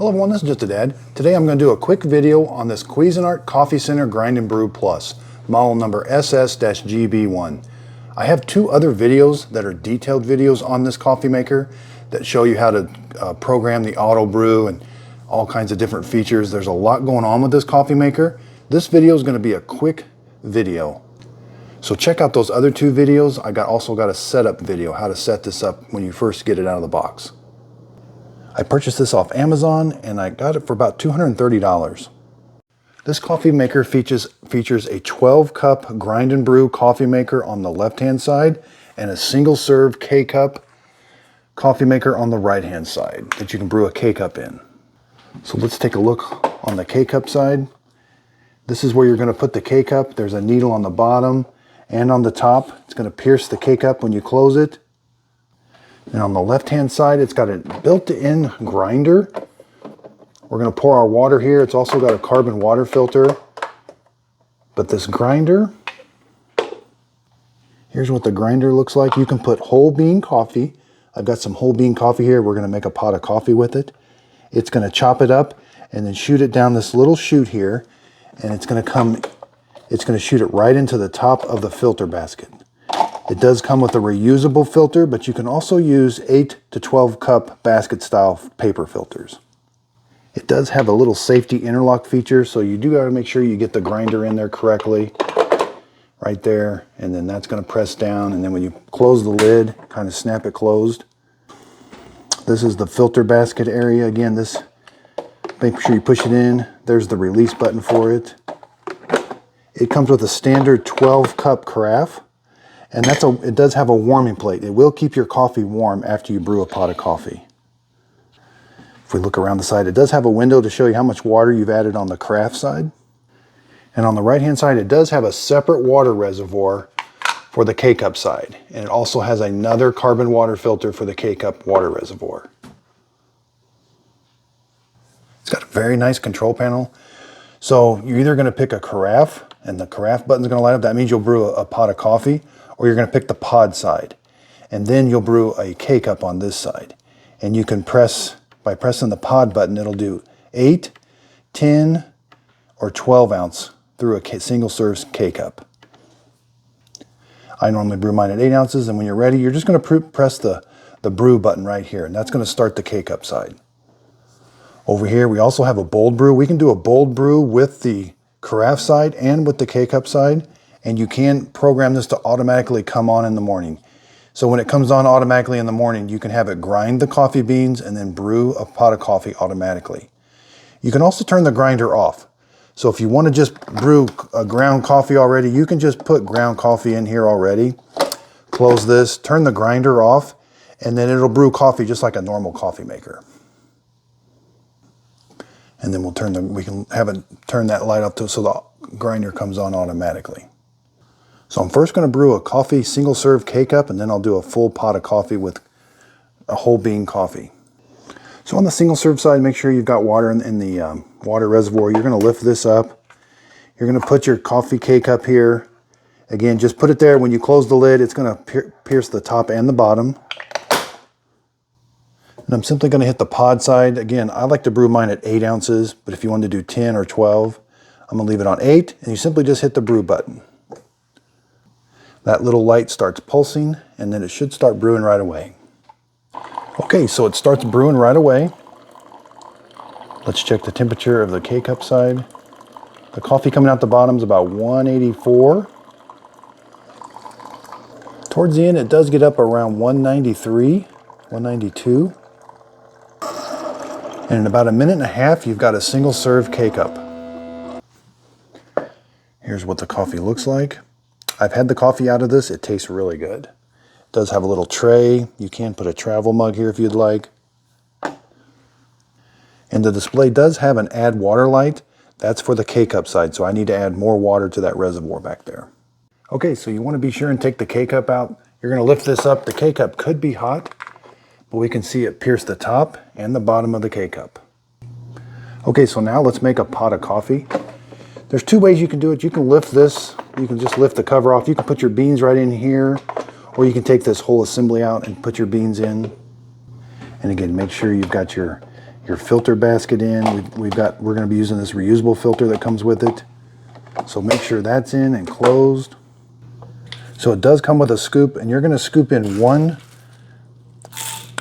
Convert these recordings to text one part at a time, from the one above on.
Hello everyone, this is Just a Dad. Today I'm going to do a quick video on this Cuisinart Coffee Center Grind and Brew Plus, model number SS-GB1. I have two other videos that are detailed videos on this coffee maker that show you how to program the auto brew and all kinds of different features. There's a lot going on with this coffee maker. This video is going to be a quick video. So check out those other two videos. I also got a setup video, how to set this up when you first get it out of the box. I purchased this off Amazon and I got it for about $230. This coffee maker features a 12-cup grind and brew coffee maker on the left-hand side and a single-serve K-cup coffee maker on the right-hand side that you can brew a K-cup in. So let's take a look on the K-cup side. This is where you're going to put the K-cup. There's a needle on the bottom and on the top. It's going to pierce the K-cup when you close it. And on the left-hand side, it's got a built-in grinder. We're going to pour our water here. It's also got a carbon water filter. But this grinder, here's what the grinder looks like. You can put whole bean coffee. I've got some whole bean coffee here. We're going to make a pot of coffee with it. It's going to chop it up and then shoot it down this little chute here. And it's going to shoot it right into the top of the filter basket. It does come with a reusable filter, but you can also use 8 to 12 cup basket style paper filters. It does have a little safety interlock feature, so you do got to make sure you get the grinder in there correctly. Right there, and then that's going to press down, and then when you close the lid, kind of snap it closed. This is the filter basket area. Again, make sure you push it in. There's the release button for it. It comes with a standard 12 cup carafe. And it does have a warming plate. It will keep your coffee warm after you brew a pot of coffee. If we look around the side, it does have a window to show you how much water you've added on the carafe side. And on the right-hand side, it does have a separate water reservoir for the K-cup side. And it also has another carbon water filter for the K-cup water reservoir. It's got a very nice control panel. So you're either going to pick a carafe, and the carafe button's going to light up. That means you'll brew a pot of coffee. Or you're going to pick the pod side, and then you'll brew a K-cup on this side. And you can by pressing the pod button, it'll do 8, 10, or 12 ounce through a single serve K-cup. I normally brew mine at 8 ounces, and when you're ready, you're just going to press the brew button right here, and that's going to start the K-cup side. Over here, we also have a bold brew. We can do a bold brew with the carafe side and with the K-cup side. And you can program this to automatically come on in the morning. So when it comes on automatically in the morning, you can have it grind the coffee beans and then brew a pot of coffee automatically. You can also turn the grinder off. So if you want to just brew a ground coffee already, you can just put ground coffee in here already. Close this, turn the grinder off, and then it'll brew coffee just like a normal coffee maker. And then we can have it turn that light up so the grinder comes on automatically. So I'm first going to brew a coffee single serve K-cup, and then I'll do a full pot of coffee with a whole bean coffee. So on the single serve side, make sure you've got water in the water reservoir. You're going to lift this up. You're going to put your coffee K-cup here. Again, just put it there. When you close the lid, it's going to pierce the top and the bottom. And I'm simply going to hit the pod side. Again, I like to brew mine at 8 ounces, but if you want to do 10 or 12, I'm going to leave it on 8, and you simply just hit the brew button. That little light starts pulsing, and then it should start brewing right away. Okay, so it starts brewing right away. Let's check the temperature of the K-cup side. The coffee coming out the bottom is about 184. Towards the end, it does get up around 193, 192. And in about a minute and a half, you've got a single serve K-cup. Here's what the coffee looks like. I've had the coffee out of this. It tastes really good. It does have a little tray. You can put a travel mug here if you'd like. And the display does have an add water light. That's for the K-cup side, so I need to add more water to that reservoir back there. Okay, so you want to be sure and take the K-cup out. You're going to lift this up. The K-cup could be hot, but we can see it pierce the top and the bottom of the K-cup. Okay, so now let's make a pot of coffee. There's two ways you can do it. You can lift this. You can just lift the cover off. You can put your beans right in here, or you can take this whole assembly out and put your beans in. And again, make sure you've got your your filter basket in. We're going to be using this reusable filter that comes with it. So make sure that's in and closed. So it does come with a scoop, and you're going to scoop in 1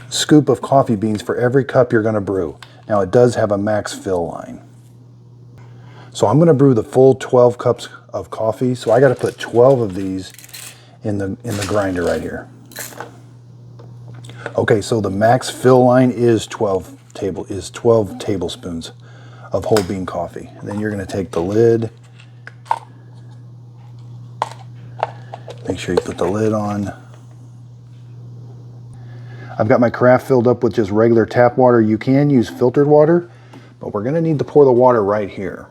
scoop of coffee beans for every cup you're going to brew. Now it does have a max fill line. So I'm going to brew the full 12 cups of coffee. So I got to put 12 of these in the grinder right here. Okay, so the max fill line is 12 tablespoons of whole bean coffee. And then you're going to take the lid. Make sure you put the lid on. I've got my carafe filled up with just regular tap water. You can use filtered water, but we're going to need to pour the water right here.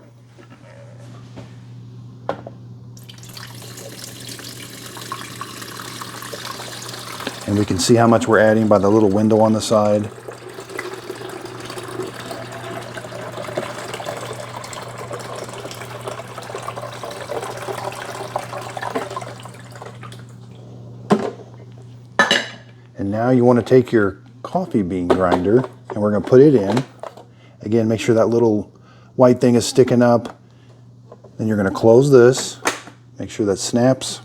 And we can see how much we're adding by the little window on the side. And now you want to take your coffee bean grinder and we're going to put it in. Again, make sure that little white thing is sticking up. Then you're going to close this. Make sure that snaps.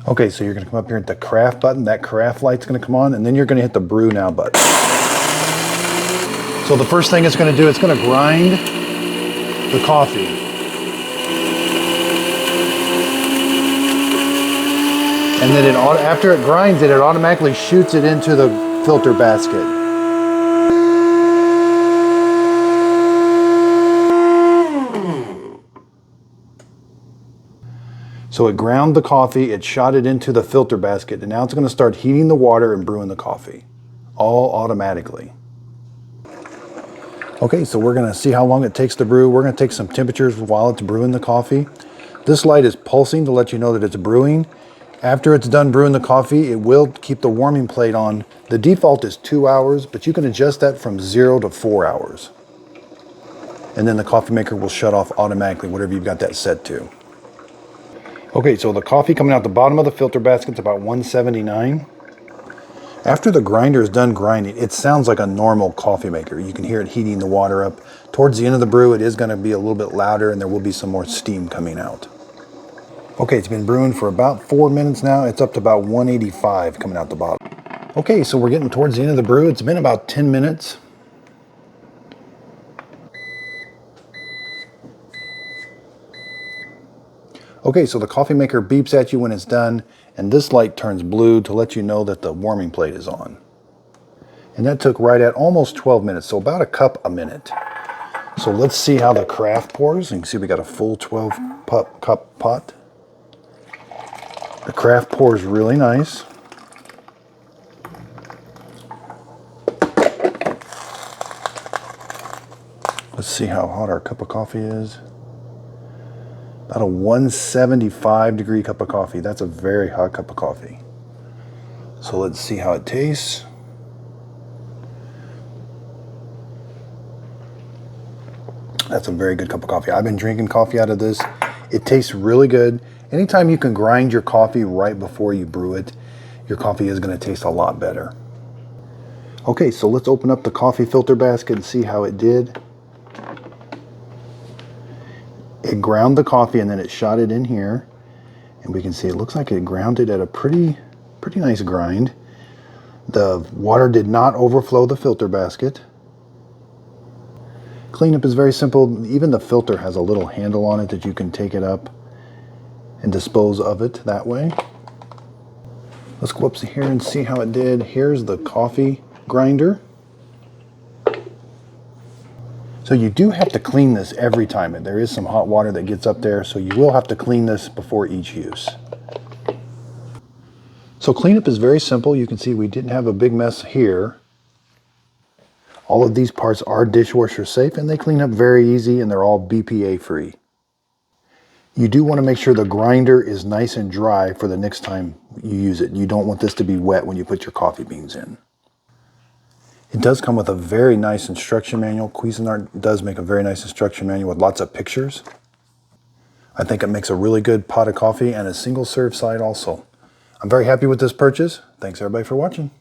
Okay, so you're going to come up here at the carafe button. That carafe light's going to come on, and then you're going to hit the brew now button. So the first thing it's going to do, it's going to grind the coffee. And then after it grinds it automatically shoots it into the filter basket. So it ground the coffee, it shot it into the filter basket, and now it's going to start heating the water and brewing the coffee, all automatically. Okay, so we're going to see how long it takes to brew. We're going to take some temperatures while it's brewing the coffee. This light is pulsing to let you know that it's brewing. After it's done brewing the coffee, it will keep the warming plate on. The default is 2 hours, but you can adjust that from 0 to 4 hours. And then the coffee maker will shut off automatically, whatever you've got that set to. Okay, so the coffee coming out the bottom of the filter basket is about 179. After the grinder is done grinding, it sounds like a normal coffee maker. You can hear it heating the water up. Towards the end of the brew, it is going to be a little bit louder and there will be some more steam coming out. Okay, it's been brewing for about 4 minutes now. It's up to about 185 coming out the bottom. Okay, so we're getting towards the end of the brew. It's been about 10 minutes. Okay, so the coffee maker beeps at you when it's done, and this light turns blue to let you know that the warming plate is on. And that took right at almost 12 minutes, so about a cup a minute. So let's see how the carafe pours. You can see we got a full 12 cup pot. The carafe pours really nice. Let's see how hot our cup of coffee is. About a 175 degree cup of coffee. That's a very hot cup of coffee. So let's see how it tastes. That's a very good cup of coffee. I've been drinking coffee out of this. It tastes really good. Anytime you can grind your coffee right before you brew it, your coffee is going to taste a lot better. Okay, so let's open up the coffee filter basket and see how it did. It ground the coffee and then it shot it in here. And we can see it looks like it ground it at a pretty nice grind. The water did not overflow the filter basket. Cleanup is very simple. Even the filter has a little handle on it that you can take it up and dispose of it that way. Let's go up here and see how it did. Here's the coffee grinder. So you do have to clean this every time. There is some hot water that gets up there, so you will have to clean this before each use. So cleanup is very simple. You can see we didn't have a big mess here. All of these parts are dishwasher safe and they clean up very easy and they're all BPA free. You do want to make sure the grinder is nice and dry for the next time you use it. You don't want this to be wet when you put your coffee beans in. It does come with a very nice instruction manual. Cuisinart does make a very nice instruction manual with lots of pictures. I think it makes a really good pot of coffee and a single serve side also. I'm very happy with this purchase. Thanks everybody for watching.